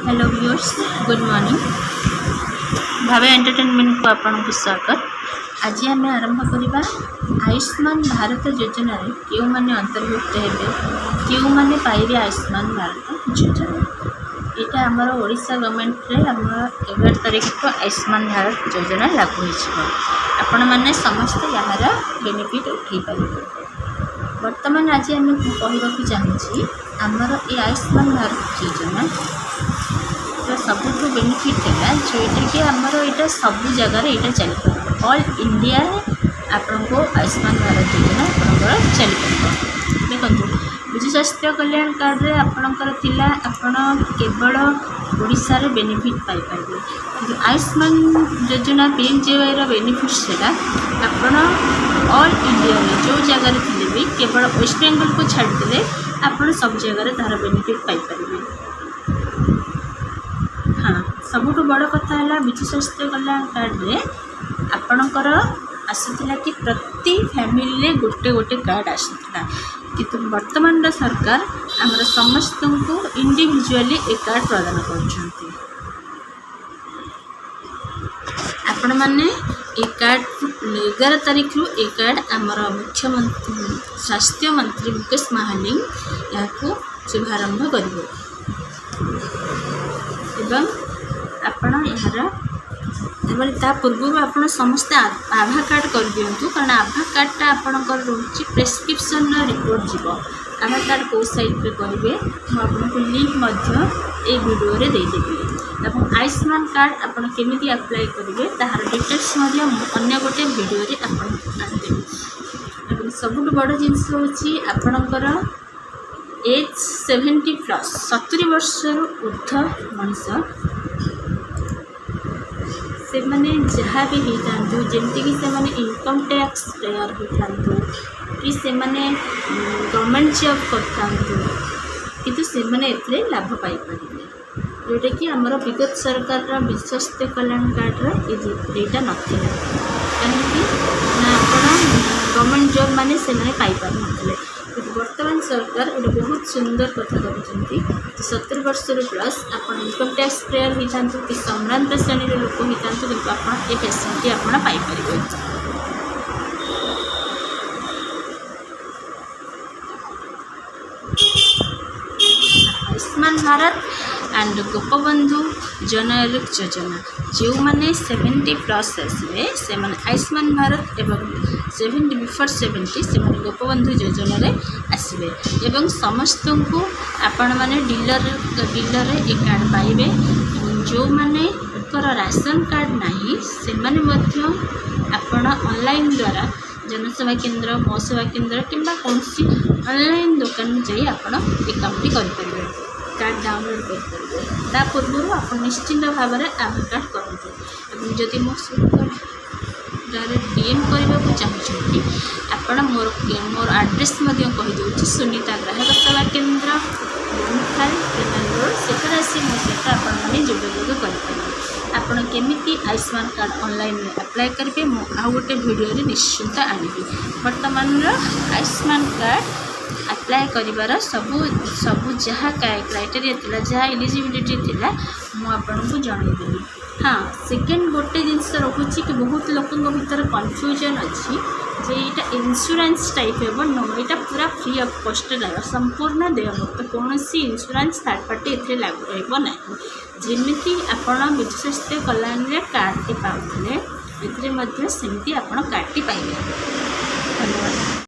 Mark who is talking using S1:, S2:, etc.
S1: Hello viewers, good morning. भावे entertainment को आपको स्वागत। आज आम आरंभ करवा आयुष्मान भारत योजना क्यों मैंने अंतर्भुक्त हेबे, क्यों मैंने पाइबे आयुष्मान भारत योजना। यहाँ आमर ओडिशा गवर्नमेंट रे आम 11 तारिख को आयुष्मान भारत योजना लागू हो, आपण मैंने समस्त यार बेनिफिट उठे पारे। बर्तमान आज आम कहवाक चाहूँगी आमर ये आयुष्मान भारत योजना सबुठ बेनिफिट है जोटा कि आमर यहाँ सब जगार यहाँ चल ऑल इंडिया आपण को आयुष्मान भारत योजना आपंकर चल पार। देखो विजु स्वास्थ्य कल्याण कार्ड रे आपणकर थिला आपण केवल ओडिशा रे बेनिफिट पाई पाइबे, कि आयुष्मान योजना पीएमजेवाई बेनिफिट सेटा आपण ऑल इंडिया रे जो जगार थिले भी केवल वेस्ट बेंगल को छाड़देले आपण सब जगार तार बेनिफिट पाई पाइबे। हाँ, सबुठ बड़ कथा है विजु स्वास्थ्य कल्याण कार्ड रे आपणकर आसूला कि प्रति फैमिली गोटे गोटे कार्ड आसूला, किंतु वर्तमान सरकार आमर समस्त को इंडिविजुअली ए कार्ड प्रदान कर। आपण मैंने ए कार्ड 11 तारिख रु ए कार्ड आमर मुख्यमंत्री स्वास्थ्य मंत्री मुकेश महालिंग यहाँ शुभारंभ करेंगे। आपण यार ता पूर्व आपण समस्ते आभा कार्ड कर दिंतु, कारण आभा कार्डटा आपणकर रोचे प्रेस्क्रिप्शन रिपोर्ट जीव। आभा कार्ड कौ साइट पे करेंगे मुझे लिंक ए वीडियो रे देदेवी। और आयुष्मान कार्ड आपड़ केमी अप्लाई करेंगे तार डिटेल्स अन्य गोटे वीडियो रे आदेवी। सबुठ बड़ जिनस हूँ आपणकर एज 70+ 70 वर्ष ऊर्ध्व मनीष से मैंने जहाँ भी होता जमती से मैंने इनकम टैक्स पेयर होता कि से मैंने गवर्नमेंट जॉब करता किंतु से मैंने एते लाभ पाई पारे, जोटा कि आमर विगत सरकार विजु स्वास्थ्य कल्याण कार्ड यहाँ नाला कहीं गवर्नमेंट जॉब मैंने से पाई पार ना। वर्तमान सरकार गोटे बहुत सुंदर कथा कर 70 वर्ष प्लस आप इनकम टैक्स पेयर होता कि संभ्रांत श्रेणी लोक होता कि आप ये फैसिलिटी आप पाइपर। आयुष्मान भारत एंड गोपबंधु जन आरोग्य योजना जो मैंने 70+ आसवे से आयुष्मान भारत एवं 70 बिफोर 70 से गोपबंधु योजना रे आसवे एवं समस्त को आपण मैंने डीलर ए कार्ड पाइबे। जो मैंने राशन कार्ड नहीं से मैंने आपण ऑनलाइन द्वारा जनसेवा केंद्र मो सेवा केंद्र किंबा कौन ऑनलाइन दुकान जाई आपण ए कामटी करें कार्ड डाउनलोड करेंगे। पूर्व आप निश्चिंत भाव में आधार कार्ड करूँ। जदि मो डायरेक्ट डीएम करने को चाहूँगी आपण मोर आड्रेस कहीदे सुनीता ग्राहक सेवा केंद्र से आसी मो सहित आपने जोगाजोग करेंगे। आपड़ केमी आयुष्मान कार्ड ऑनलाइन में अप्लाई करेंगे मु आउ गोटे वीडियो निश्चिंत आनी। बर्तमान आयुष्मान कार्ड अप्लाई करिवार सबू जहाँ क्राइटेरिया थिला जहाँ एलिजिबिलिटी थिला मु आपको जनईदेवी। हाँ, सेकेंड गोटे जिनस रोचे कि बहुत लोकों भीतर कन्फ्यूजन अच्छी जे यहाँ इंश्योरेंस टाइप है नो, यहाँ पूरा फ्री ऑफ कॉस्ट रहा संपूर्ण देयमुक्त कौन सी इंश्योरेंस थर्ड पार्टी ए लागू रहा। जमीती आपण विजु स्वास्थ्य कल्याण कार्ड पाते सेमती आप कार्ड पाइबे। धन्यवाद।